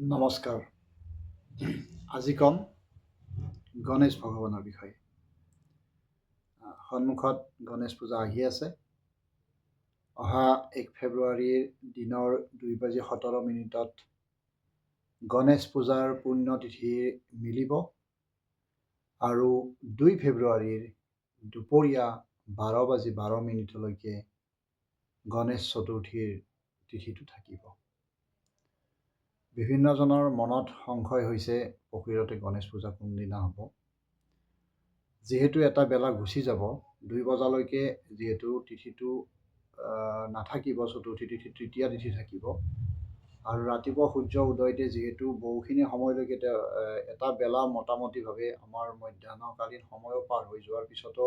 নমস্কাৰ। আজি কম গণেশ ভগৱানৰ বিষয়ে। সন্মুখত গণেশ পূজা আহি আছে। অহা 1 ফেব্ৰুৱাৰীৰ দিনৰ 2:17 গণেশ পূজাৰ পুণ্যতিথি মিলিব আৰু 2 ফেব্ৰুৱাৰীৰ দুপৰীয়া 12:12 গণেশ চতুৰ্থীৰ তিথিটো থাকিব। বিভিন্নজনৰ মনত সংশয় হৈছে প্ৰকৃততে গণেশ পূজা কোনদিনা হ'ব। যিহেতু এটা বেলা গুচি যাব, 2 বজালৈকে যিহেতু তিথিটো নাথাকিব, চতুৰ্থী তিথি তৃতীয়া তিথি থাকিব আৰু ৰাতিপুৱা সূৰ্য উদয়তে যিহেতু বহুখিনি সময়লৈকে এটা বেলা মোটামুটিভাৱে আমাৰ মধ্যাহ্নকালীন সময়ো পাৰ হৈ যোৱাৰ পিছতো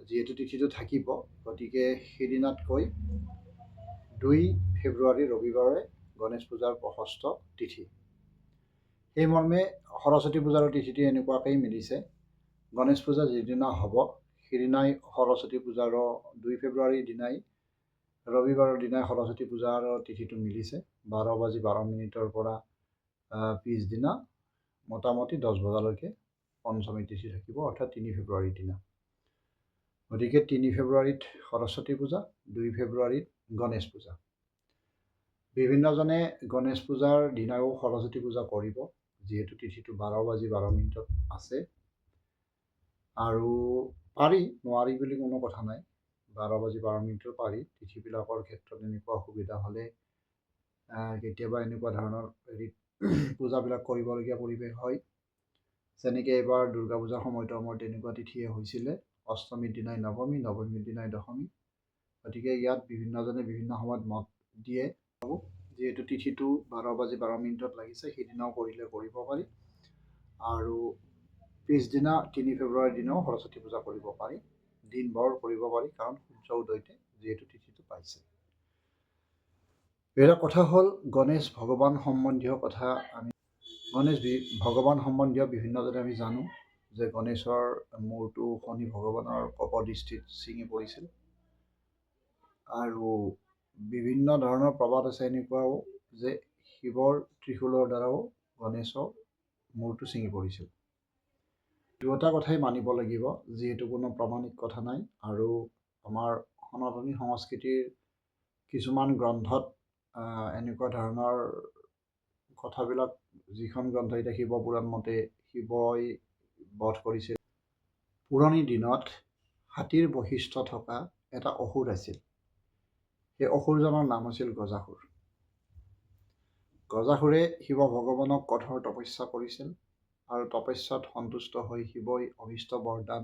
যিহেতু তিথিটো থাকিব, গতিকে সেইদিনাতকৈ 2 ফেব্ৰুৱাৰী ৰবিবাৰে গণেশ পূজাৰ প্ৰশস্ত তিথি। সেই মৰ্মে সৰস্বতী পূজাৰ তিথিটো এনেকুৱাকৈ মিলিছে। গণেশ পূজা যিদিনা হ'ব সেইদিনাই সৰস্বতী পূজাৰো 2 ফেব্ৰুৱাৰীৰ দিনাই ৰবিবাৰৰ দিনাই সৰস্বতী পূজাৰ তিথিটো মিলিছে। 12:12 পৰা পিছদিনা মোটামুটি 10 বজালৈকে পঞ্চমী তিথি থাকিব, অৰ্থাৎ 3 ফেব্ৰুৱাৰীৰ দিনা। গতিকে 3 ফেব্ৰুৱাৰীত সৰস্বতী পূজা, 2 ফেব্ৰুৱাৰীত গণেশ পূজা। বিভিন্নজনে গণেশ পূজাৰ দিনাও সৰস্বতী পূজা কৰিব, যিহেতু তিথিটো 12:12 আছে। আৰু পাৰি, নোৱাৰি বুলি কোনো কথা নাই। 12:12 পাৰি। তিথিবিলাকৰ ক্ষেত্ৰত এনেকুৱা অসুবিধা হ'লে কেতিয়াবা এনেকুৱা ধৰণৰ পূজাবিলাক কৰিবলগীয়া পৰিৱেশ হয়। যেনেকৈ এইবাৰ দুৰ্গা পূজাৰ সময়তো আমাৰ তেনেকুৱা তিথিয়ে হৈছিলে। অষ্টমীৰ দিনাই নৱমী, নৱমীৰ দিনাই দশমী। গতিকে ইয়াত বিভিন্নজনে বিভিন্ন সময়ত মত দিয়ে। যিহেতু তিথিটো 12:12 লাগিছে, সেইদিনাও কৰিলে কৰিব পাৰি। আৰু পিছদিনা 3 ফেব্ৰুৱাৰীৰ দিনাও সৰস্বতী পূজা কৰিব পাৰি, দিনভৰ কৰিব পাৰি, কাৰণ সূৰ্য উদয়তে যিহেতু তিথিটো পাইছে। এটা কথা হ'ল গণেশ ভগৱান সম্বন্ধীয় কথা। গণেশ ভগৱান সম্বন্ধীয় বিভিন্নজনে আমি জানো যে গণেশৰ মূৰটো শনি ভগৱানৰ কপদৃষ্টিত ছিঙি পৰিছিল। আৰু বিভিন্ন ধৰণৰ প্ৰবাদ আছে এনেকুৱাও যে শিৱৰ ত্ৰিশূলৰ দ্বাৰাও গণেশৰ মূৰটো ছিঙি পৰিছিল। দুয়োটা কথাই মানিব লাগিব, যিহেতু কোনো প্ৰমাণিক কথা নাই। আৰু আমাৰ সনাতনী সংস্কৃতিৰ কিছুমান গ্ৰন্থত এনেকুৱা ধৰণৰ কথাবিলাক, যিখন গ্ৰন্থ এতিয়া শিৱপুৰাণ মতে শিৱই বধ কৰিছিল। পুৰণি দিনত হাতীৰ বৈশিষ্ট্য থকা এটা অসুৰ আছিল। সেই অসুৰজনৰ নাম আছিল গজাসুৰ। গজাসুৰে শিৱ ভগৱানক কঠোৰ তপস্যা কৰিছিল আৰু তপস্যাত সন্তুষ্ট হৈ শিৱই অভীষ্ট বৰদান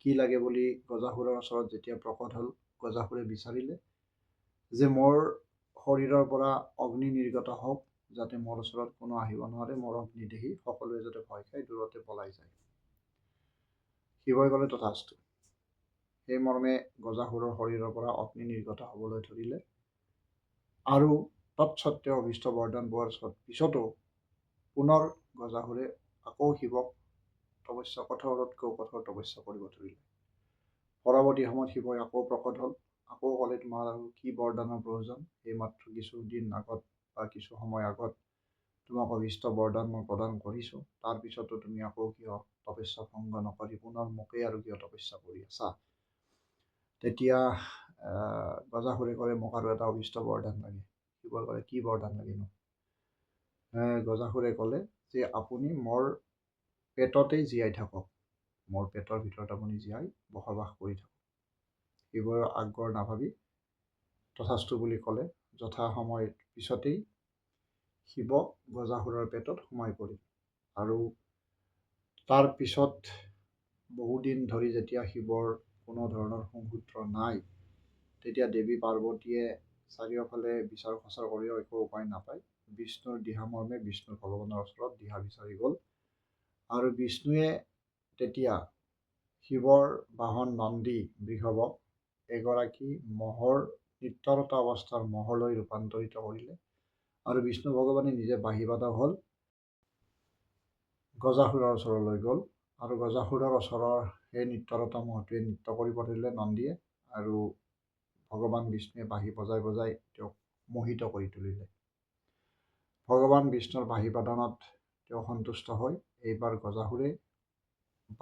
কি লাগে বুলি গজাসুৰৰ ওচৰত যেতিয়া প্ৰকট হ'ল, গজাসুৰে বিচাৰিলে যে মোৰ শৰীৰৰ পৰা অগ্নি নিৰ্গত হওক, যাতে মোৰ ওচৰত কোনো আহিব নোৱাৰে, মোৰ অগ্নি দেখি সকলোৱে যাতে ভয় খাই দূৰতে পলাই যায়। শিৱই ক'লে তথাস্তু। সেই মৰ্মে গজাসুৰৰ শৰীৰৰ পৰা অগ্নি নিৰ্গত হ'বলৈ ধৰিলে। আৰু তৎসত্ত্বেও অভীষ্ট বৰদান পোৱাৰ পিছতো পুনৰ গজাসুৰে আকৌ শিৱক কঠোৰতকৈ কঠোৰ তপস্যা কৰিব ধৰিলে। পৰৱৰ্তী সময়ত শিৱই আকৌ প্ৰকট হ'ল, আকৌ ক'লে তোমাৰ আৰু কি বৰদানৰ প্ৰয়োজন, এইমাত্ৰ কিছুদিন আগত বা কিছু সময় আগত তোমাক অভীষ্ট বৰদান মই প্ৰদান কৰিছোঁ, তাৰপিছতো তুমি আকৌ কিয় তপস্যা ভংগ নকৰি পুনৰ মোকেই আৰু কিয় তপস্যা কৰি আছা। তেতিয়া গজাসুৰে ক'লে মোক আৰু এটা অভীষ্ট বৰদান লাগে। শিৱই ক'লে কি বৰদান লাগেনো? গজাসুৰে ক'লে যে আপুনি মোৰ পেটতেই জীয়াই থাকক, মোৰ পেটৰ ভিতৰত আপুনি জীয়াই বসবাস কৰি থাকক। শিৱই আগবৰ নাভাবি তথাস্তু বুলি ক'লে। যথা সময়ৰ পিছতেই শিৱ গজাসুৰৰ পেটত সোমাই পৰিল। আৰু তাৰ পিছত বহুদিন ধৰি যেতিয়া শিৱৰ কোনো ধৰণৰ সংসূত্ৰ নাই, তেতিয়া দেৱী পাৰ্বতীয়ে চাৰিওফালে বিচাৰ খোচাৰ কৰিও একো উপায় নাপায় বিষ্ণুৰ দিহা মৰ্মে বিষ্ণু ভগৱানৰ ওচৰত দিহা বিচাৰি গ'ল। আৰু বিষ্ণুৱে তেতিয়া শিৱৰ বাহন নন্দী বৃষভক এগৰাকী মহৰ নিত্যৰতা অৱস্থাৰ মহলৈ ৰূপান্তৰিত কৰিলে। আৰু বিষ্ণু ভগৱানে নিজে বাহিবাদক হ'ল গজাসুৰৰ ওচৰলৈ গ'ল। আৰু গজাসুৰৰ ওচৰৰ সেই নিত্যৰতা মহটোৱে নৃত্য কৰিব ধৰিলে নন্দীয়ে। আৰু ভগৱান বিষ্ণুৱে বাঁহী বজাই বজাই তেওঁক মোহিত কৰি তুলিলে। ভগৱান বিষ্ণুৰ বাহিপাদনত তেওঁ সন্তুষ্ট হৈ এইবাৰ গজাসুৰে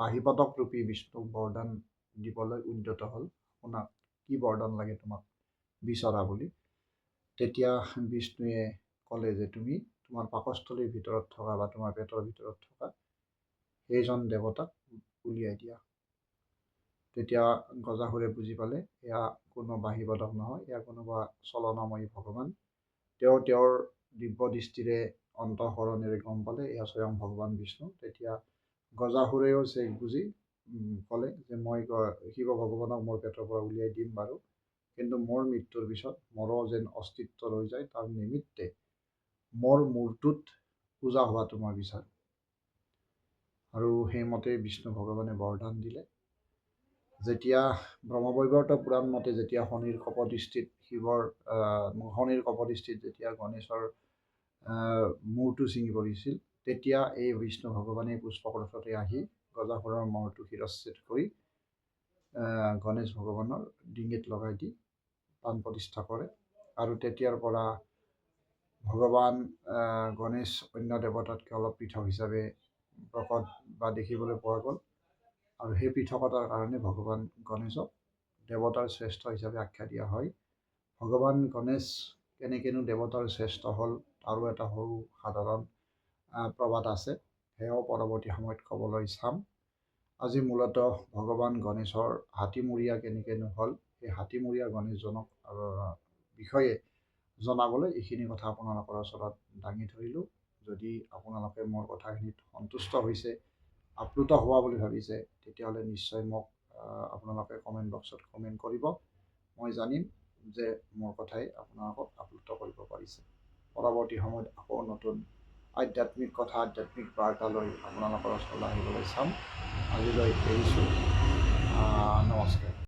বাহিপাদক ৰূপী বিষ্ণুক বৰদান দিবলৈ উদ্যত হ'ল, আপোনাক কি বৰদান লাগে তোমাক বিচৰা বুলি। তেতিয়া বিষ্ণুৱে ক'লে যে তুমি তোমাৰ পাকস্থলীৰ ভিতৰত থকা বা তোমাৰ পেটৰ ভিতৰত থকা সেইজন দেৱতাক উলিয়াই দিয়া। তেতিয়া গজাসুৰে বুজি পালে এয়া কোনো বাহিপাদক নহয়, এয়া কোনোবা চলনাময়ী ভগৱান। তেওঁ তেওঁৰ দিব্য দৃষ্টিৰে অন্তঃকৰণেৰে গম পালে এয়া স্বয়ং ভগৱান বিষ্ণু। তেতিয়া গজাসুৰেও চেক বুজি ক'লে যে মই শিৱ ভগৱানক মোৰ পেটৰ পৰা উলিয়াই দিম বাৰু, কিন্তু মোৰ মৃত্যুৰ পিছত মোৰো যেন অস্তিত্ব ৰৈ যায়, তাৰ নিমিত্তে মোৰ মূৰটোত পূজা হোৱাটো মই বিচাৰোঁ। আৰু সেইমতে বিষ্ণু ভগৱানে বৰদান দিলে। যেতিয়া ব্ৰহ্মবৈবৰ্ত পুৰাণ মতে যেতিয়া শনিৰ কপদৃষ্টিত শনিৰ কপদৃষ্টিত যেতিয়া গণেশৰ মূৰটো ছিঙি পৰিছিল, তেতিয়া এই বিষ্ণু ভগৱানে পুষ্পকলশতে আহি গজাসুৰৰ মূৰটো শিৰচ্ছেদ কৰি গণেশ ভগৱানৰ ডিঙিত লগাই দি প্ৰাণ প্ৰতিষ্ঠা কৰে। আৰু তেতিয়াৰ পৰা ভগৱান গণেশ অন্য দেৱতাতকৈ অলপ পৃথক হিচাপে প্ৰকট বা দেখিবলৈ পোৱা গ'ল। আৰু সেই পৃথকতাৰ কাৰণে ভগৱান গণেশক দেৱতাৰ শ্ৰেষ্ঠ হিচাপে আখ্যা দিয়া হয়। ভগৱান গণেশ কেনেকেনো দেৱতাৰ শ্ৰেষ্ঠ হ'ল তাৰো এটা সৰু সাধাৰণ প্ৰবাদ আছে, সেয়াও পৰৱৰ্তী সময়ত ক'বলৈ চাম। আজি মূলতঃ ভগৱান গণেশৰ হাতীমূৰীয়া কেনেকেনো হ'ল, সেই হাতীমূৰীয়া গণেশজনক বিষয়ে জনাবলৈ এইখিনি কথা আপোনালোকৰ ওচৰত দাঙি ধৰিলোঁ। যদি আপোনালোকে মোৰ কথাখিনিত সন্তুষ্ট হৈছে, আপ্লুত হোৱা বুলি ভাবিছে, তেতিয়াহ'লে নিশ্চয় মোক আপোনালোকে কমেণ্ট বক্সত কমেণ্ট কৰিব। মই জানিম যে মোৰ কথাই আপোনালোকক আপ্লুত কৰিব পাৰিছে। পৰৱৰ্তী সময়ত আকৌ নতুন আধ্যাত্মিক কথা, আধ্যাত্মিক বাৰ্তা লৈ আপোনালোকৰ ওচৰলৈ আহিবলৈ চাম। আজিলৈ এৰিছোঁ।